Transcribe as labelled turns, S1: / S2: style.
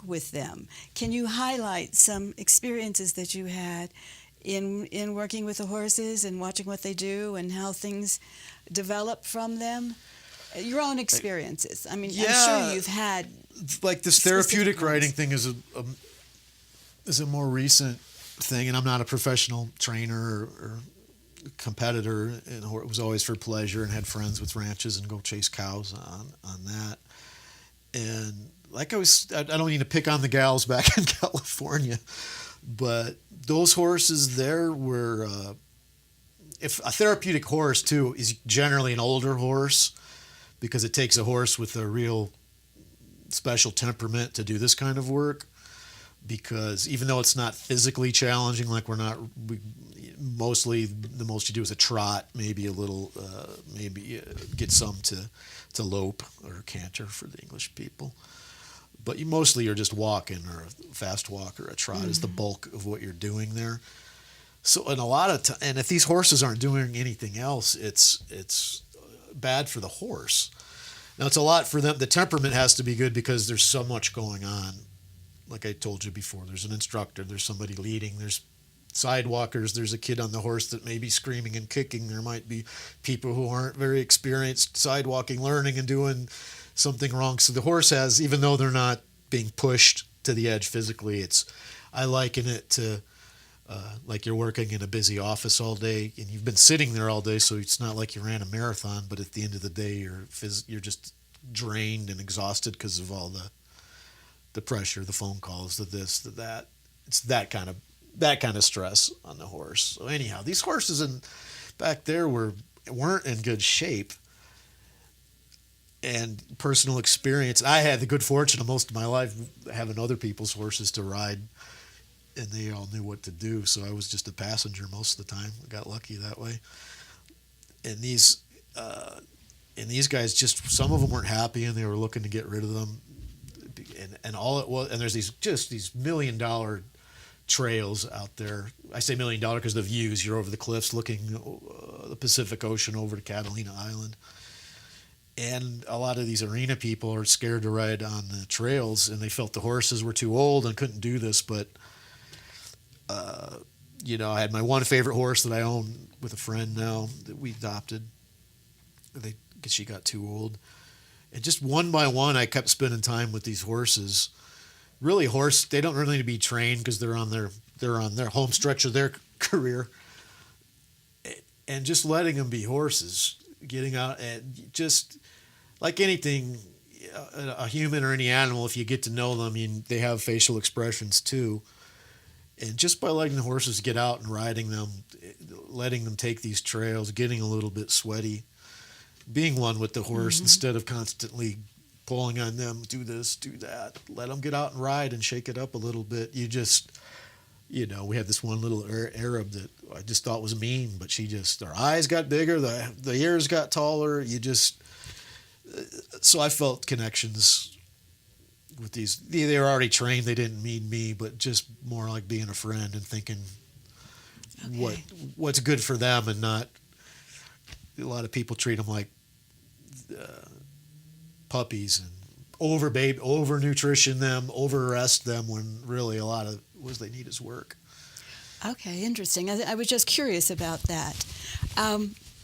S1: with them. Can you highlight some experiences that you had in working with the horses and watching what they do and how things develop from them? Your own experiences. I mean, I'm
S2: Yeah,
S1: sure you've had
S2: like this
S1: specific
S2: therapeutic riding
S1: ones.
S2: thing is a more recent thing, and I'm not a professional trainer or competitor, and it was always for pleasure, and had friends with ranches and go chase cows on that. And like I don't need to pick on the gals back in California, but those horses there were, if a therapeutic horse too is generally an older horse, because it takes a horse with a real special temperament to do this kind of work. Because even though it's not physically challenging, like mostly the most you do is a trot, maybe a little, get some to lope or canter for the English people. But you mostly are just walking, or a fast walk or a trot is the bulk of what you're doing there. So, and a lot of and if these horses aren't doing anything else, it's bad for the horse. Now it's a lot for them. The temperament has to be good because there's so much going on. Like I told you before, there's an instructor, there's somebody leading, there's sidewalkers, there's a kid on the horse that may be screaming and kicking. There might be people who aren't very experienced sidewalking, learning and doing something wrong. So the horse has, even though they're not being pushed to the edge physically, I liken it to like you're working in a busy office all day and you've been sitting there all day, so it's not like you ran a marathon, but at the end of the day you're just drained and exhausted because of all the pressure, the phone calls, the this, the that. It's that kind of stress on the horse. So anyhow, these horses back there weren't in good shape. And personal experience, I had the good fortune of most of my life having other people's horses to ride, and they all knew what to do. So I was just a passenger most of the time. I got lucky that way. And these guys, just some of them weren't happy, and they were looking to get rid of them. And all it was, and there's these $1 million trails out there. I say $1 million because the views, you're over the cliffs looking the Pacific Ocean over to Catalina Island. And a lot of these arena people are scared to ride on the trails, and they felt the horses were too old and couldn't do this. But I had my one favorite horse that I own with a friend now that we adopted. Because she got too old. And just one by one, I kept spending time with these horses. Really, they don't really need to be trained because they're on their home stretch of their career. And just letting them be horses, getting out, and just like anything, a human or any animal, if you get to know them, they have facial expressions too. And just by letting the horses get out and riding them, letting them take these trails, getting a little bit sweaty, being one with the horse instead of constantly pulling on them, do this, do that, let them get out and ride and shake it up a little bit. We had this one little Arab that I just thought was mean, but her eyes got bigger, the ears got taller. So I felt connections with these. They were already trained. They didn't need me, but just more like being a friend and thinking what's good for them, and not. A lot of people treat them like puppies and over nutrition them, over rest them, when really a lot of what they need is work.
S1: Okay, interesting. I was just curious about that.